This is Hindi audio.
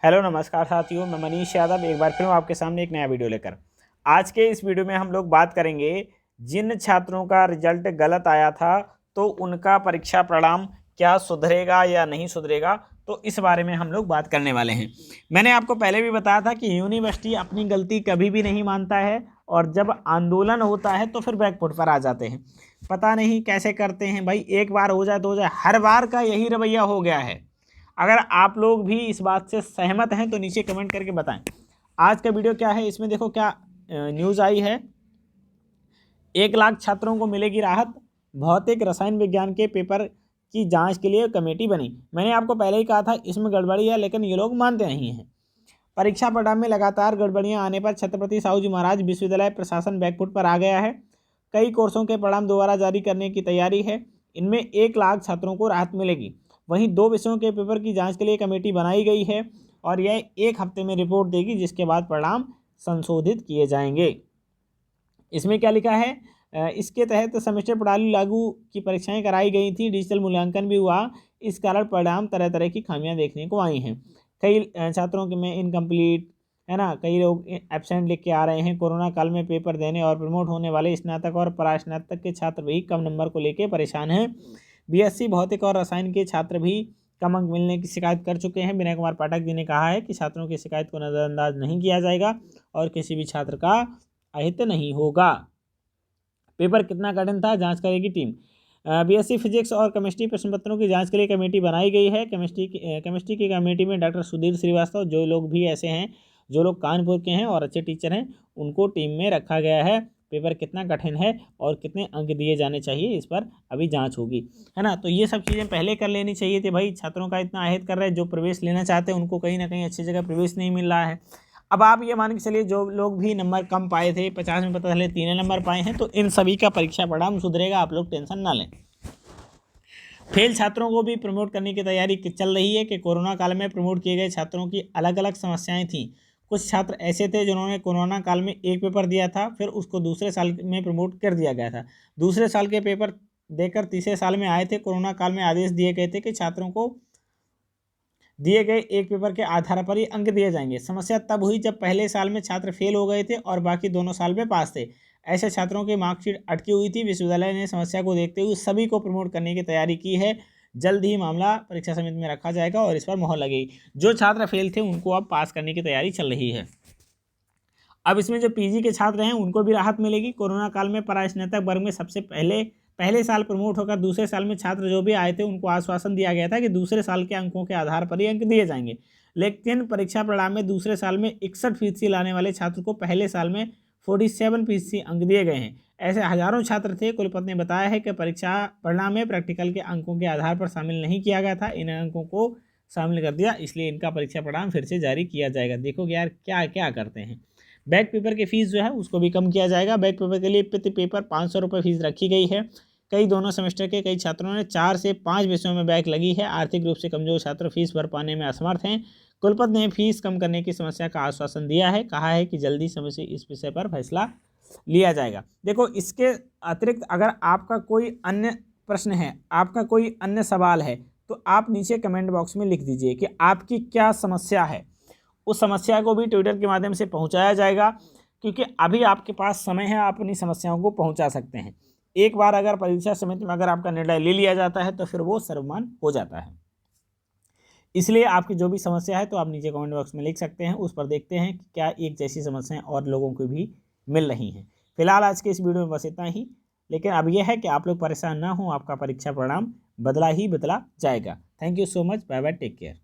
हेलो नमस्कार साथियों, मैं मनीष यादव एक बार फिर हूँ आपके सामने एक नया वीडियो लेकर। आज के इस वीडियो में हम लोग बात करेंगे जिन छात्रों का रिजल्ट गलत आया था तो उनका परीक्षा परिणाम क्या सुधरेगा या नहीं सुधरेगा, तो इस बारे में हम लोग बात करने वाले हैं। मैंने आपको पहले भी बताया था कि यूनिवर्सिटी अपनी गलती कभी भी नहीं मानता है और जब आंदोलन होता है तो फिर बैकफुट पर आ जाते हैं। पता नहीं कैसे करते हैं भाई, एक बार हो जाए तो हो जाए, हर बार का यही रवैया हो गया है। अगर आप लोग भी इस बात से सहमत हैं तो नीचे कमेंट करके बताएं। आज का वीडियो क्या है, इसमें देखो क्या न्यूज़ आई है। 1 लाख छात्रों को मिलेगी राहत, भौतिक रसायन विज्ञान के पेपर की जांच के लिए कमेटी बनी। मैंने आपको पहले ही कहा था इसमें गड़बड़ी है, लेकिन ये लोग मानते नहीं हैं। परीक्षा परिणाम में लगातार गड़बड़ियां आने पर छत्रपति साहू जी महाराज विश्वविद्यालय प्रशासन बैकफुट पर आ गया है। कई कोर्सों के परिणाम दोबारा जारी करने की तैयारी है। इनमें 1 लाख छात्रों को राहत मिलेगी। वहीं 2 विषयों के पेपर की जांच के लिए कमेटी बनाई गई है और यह 1 हफ्ते में रिपोर्ट देगी, जिसके बाद परिणाम संशोधित किए जाएंगे। इसमें क्या लिखा है, इसके तहत सेमेस्टर प्रणाली लागू की परीक्षाएं कराई गई थी, डिजिटल मूल्यांकन भी हुआ। इस कारण परिणाम तरह तरह की खामियां देखने को आई हैं। कई छात्रों के में इनकम्प्लीट है ना, कई लोग एब्सेंट लिख के आ रहे हैं। कोरोना काल में पेपर देने और प्रमोट होने वाले स्नातक और परास्नातक के छात्र भी कम नंबर को लेकर परेशान हैं। बीएससी भौतिक और रसायन के छात्र भी कम अंक मिलने की शिकायत कर चुके हैं। विनय कुमार पाठक जी ने कहा है कि छात्रों की शिकायत को नज़रअंदाज नहीं किया जाएगा और किसी भी छात्र का अहित नहीं होगा। पेपर कितना कठिन था, जांच करेगी टीम। बीएससी फिजिक्स और केमिस्ट्री प्रश्न पत्रों की जांच के लिए कमेटी बनाई गई है। केमिस्ट्री की कमेटी में डॉक्टर सुधीर श्रीवास्तव, जो लोग भी ऐसे हैं जो लोग कानपुर के हैं और अच्छे टीचर हैं, उनको टीम में रखा गया है। पेपर कितना कठिन है और कितने अंक दिए जाने चाहिए, इस पर अभी जांच होगी, है ना। तो ये सब चीज़ें पहले कर लेनी चाहिए थी भाई। छात्रों का इतना अहित कर रहे हैं, जो प्रवेश लेना चाहते हैं उनको कहीं ना कहीं अच्छी जगह प्रवेश नहीं मिल रहा है। अब आप ये मान के चलिए जो लोग भी नंबर कम पाए थे, 50 में पता चले 3 नंबर पाए हैं, तो इन सभी का परीक्षा परिणाम सुधरेगा, आप लोग टेंशन ना लें। फेल छात्रों को भी प्रमोट करने की तैयारी चल रही है कि कोरोना काल में प्रमोट किए गए छात्रों की अलग अलग समस्याएं थीं। कुछ छात्र ऐसे थे जिन्होंने कोरोना काल में एक पेपर दिया था, फिर उसको दूसरे साल में प्रमोट कर दिया गया था। दूसरे साल के पेपर देकर तीसरे साल में आए थे। कोरोना काल में आदेश दिए गए थे कि छात्रों को दिए गए एक पेपर के आधार पर ही अंक दिए जाएंगे। समस्या तब हुई जब पहले साल में छात्र फेल हो गए थे और बाकी दोनों साल में पास थे। ऐसे छात्रों की मार्कशीट अटकी हुई थी। विश्वविद्यालय ने समस्या को देखते हुए सभी को प्रमोट करने की तैयारी की है। जल्द ही मामला परीक्षा समिति में रखा जाएगा और इस पर मोहर लगेगी। जो छात्र फेल थे उनको अब पास करने की तैयारी चल रही है। अब इसमें जो पीजी के छात्र हैं उनको भी राहत मिलेगी। कोरोना काल में परास्नातक वर्ग में सबसे पहले साल प्रमोट होकर दूसरे साल में छात्र जो भी आए थे उनको आश्वासन दिया गया था कि दूसरे साल के अंकों के आधार पर ही अंक दिए जाएंगे। लेकिन परीक्षा परिणाम में दूसरे साल में 61% लाने वाले छात्र को पहले साल में 47% अंक दिए गए हैं। ऐसे हजारों छात्र थे। कुलपति ने बताया है कि परीक्षा परिणाम में प्रैक्टिकल के अंकों के आधार पर शामिल नहीं किया गया था, इन अंकों को शामिल कर दिया, इसलिए इनका परीक्षा परिणाम फिर से जारी किया जाएगा। देखो यार क्या क्या करते हैं। बैक पेपर की फ़ीस जो है उसको भी कम किया जाएगा। बैक पेपर के लिए प्रति पेपर 500 रुपये फीस रखी गई है। कई दोनों सेमेस्टर के कई छात्रों ने 4 से 5 विषयों में बैक लगी है। आर्थिक रूप से कमजोर छात्र फीस भर पाने में असमर्थ हैं। कुलपति ने फीस कम करने की समस्या का आश्वासन दिया है, कहा है कि जल्दी समय से इस विषय पर फैसला लिया जाएगा। देखो इसके अतिरिक्त अगर आपका कोई अन्य प्रश्न है, आपका कोई अन्य सवाल है, तो आप नीचे कमेंट बॉक्स में लिख दीजिए कि आपकी क्या समस्या है। उस समस्या को भी ट्विटर के माध्यम से पहुंचाया जाएगा, क्योंकि अभी आपके पास समय है, आप अपनी समस्याओं को पहुंचा सकते हैं। एक बार अगर परीक्षा समिति में अगर आपका निर्णय ले लिया जाता है तो फिर वो सर्वमान्य हो जाता है। इसलिए आपकी जो भी समस्या है तो आप नीचे कमेंट बॉक्स में लिख सकते हैं, उस पर देखते हैं कि क्या एक जैसी समस्याएं और लोगों को भी मिल रही हैं। फिलहाल आज के इस वीडियो में बस इतना ही, लेकिन अब यह है कि आप लोग परेशान ना हो, आपका परीक्षा परिणाम बदला ही बदला जाएगा। Thank you so much, bye bye, take care.